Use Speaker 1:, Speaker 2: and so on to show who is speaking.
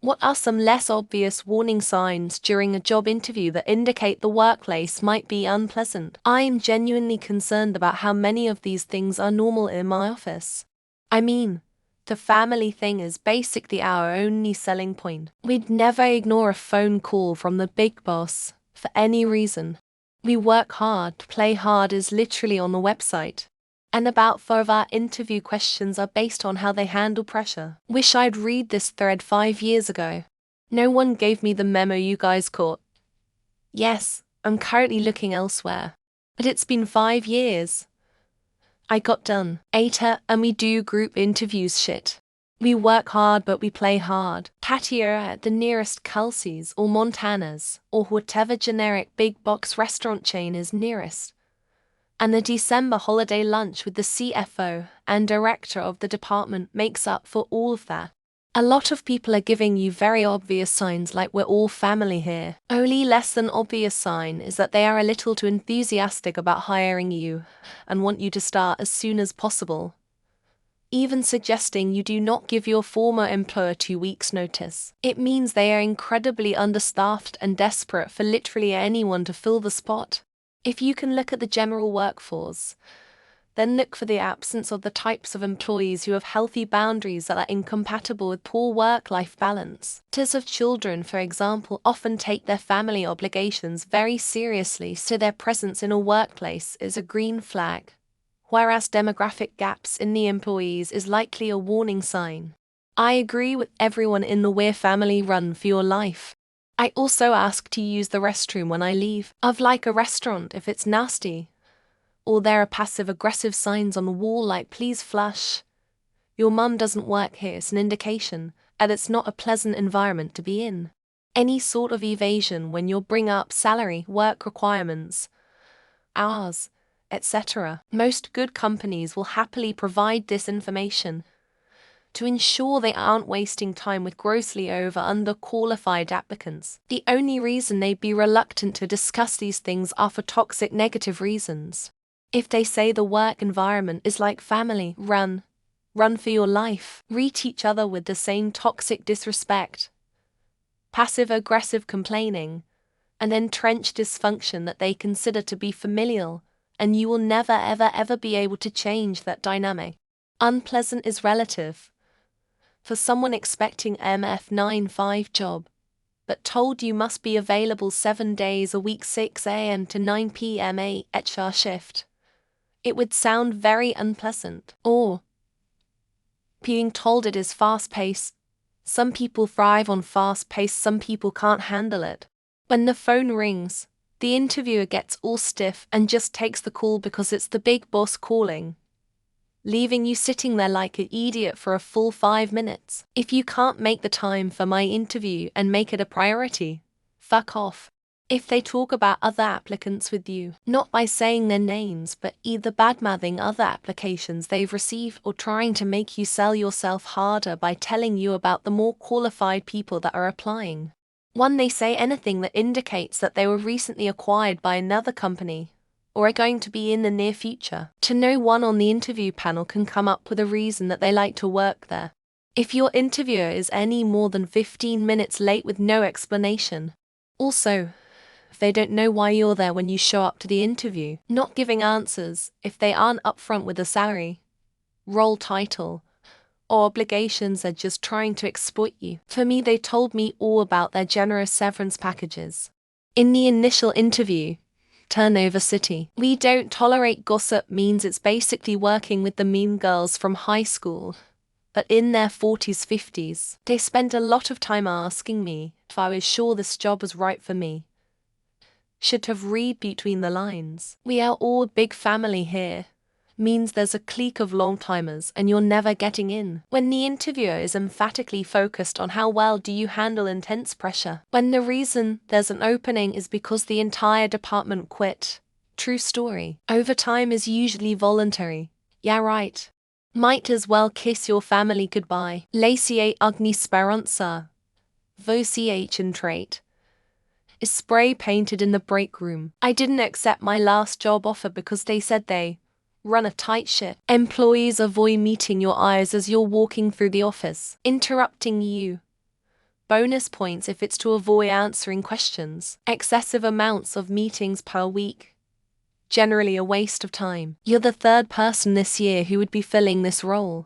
Speaker 1: What are some less obvious warning signs during a job interview that indicate the workplace might be unpleasant? I'm genuinely concerned about how many of these things are normal in my office. I mean, the family thing is basically our only selling point. We'd never ignore a phone call from the big boss for any reason. We work hard, play hard is literally on the website. And about 4 of our interview questions are based on how they handle pressure. Wish I'd read this thread 5 years ago. No one gave me the memo you guys caught. Yes, I'm currently looking elsewhere. But it's been 5 years. I got done. ATA and we do group interviews shit. We work hard but we play hard. Patio at the nearest Kelsey's or Montana's or whatever generic big box restaurant chain is nearest. And the December holiday lunch with the CFO and director of the department makes up for all of that. A lot of people are giving you very obvious signs like we're all family here. Only less than obvious sign is that they are a little too enthusiastic about hiring you and want you to start as soon as possible, even suggesting you do not give your former employer 2 weeks' notice. It means they are incredibly understaffed and desperate for literally anyone to fill the spot. If you can look at the general workforce, then look for the absence of the types of employees who have healthy boundaries that are incompatible with poor work-life balance. Parents of children, for example, often take their family obligations very seriously, so their presence in a workplace is a green flag, whereas demographic gaps in the employees is likely a warning sign. I agree with everyone in the We're Family Run for Your Life. I also ask to use the restroom when I leave. Of like a restaurant if it's nasty. Or there are passive-aggressive signs on the wall like please flush. Your mum doesn't work here is an indication that it's not a pleasant environment to be in. Any sort of evasion when you bring up salary, work requirements, hours, etc. Most good companies will happily provide this information to ensure they aren't wasting time with grossly underqualified applicants. The only reason they'd be reluctant to discuss these things are for toxic negative reasons. If they say the work environment is like family, run for your life, treat each other with the same toxic disrespect, passive-aggressive complaining, and entrenched dysfunction that they consider to be familial, and you will never ever be able to change that dynamic. Unpleasant is relative. For someone expecting MF9-5 job, but told you must be available 7 days a week 6 a.m. to 9 p.m. HR shift, it would sound very unpleasant. Or being told it is fast-paced. Some people thrive on fast-paced, some people can't handle it. When the phone rings, the interviewer gets all stiff and just takes the call because it's the big boss calling, leaving you sitting there like an idiot for a full 5 minutes. If you can't make the time for my interview and make it a priority, fuck off. If they talk about other applicants with you, not by saying their names but either badmouthing other applications they've received or trying to make you sell yourself harder by telling you about the more qualified people that are applying. When they say anything that indicates that they were recently acquired by another company, or are going to be in the near future, to no one on the interview panel can come up with a reason that they like to work there. If your interviewer is any more than 15 minutes late with no explanation, also, if they don't know why you're there when you show up to the interview, not giving answers, if they aren't upfront with a salary, role title, or obligations are just trying to exploit you. For me, they told me all about their generous severance packages. In the initial interview, Turnover City, we don't tolerate gossip means it's basically working with the mean girls from high school, but in their 40s, 50s. They spent a lot of time asking me if I was sure this job was right for me. Should have read between the lines. We are all a big family here. Means there's a clique of long-timers and you're never getting in. When the interviewer is emphatically focused on how well do you handle intense pressure. When the reason there's an opening is because the entire department quit. True story. Overtime is usually voluntary. Yeah, right. Might as well kiss your family goodbye. Laciate Agni Speranza. Voch and trait. Is spray painted in the break room. I didn't accept my last job offer because they said they run a tight ship. Employees avoid meeting your eyes as you're walking through the office, interrupting you, Bonus points if it's to avoid answering questions. Excessive amounts of meetings per week. Generally a waste of time. You're the third person this year who would be filling this role.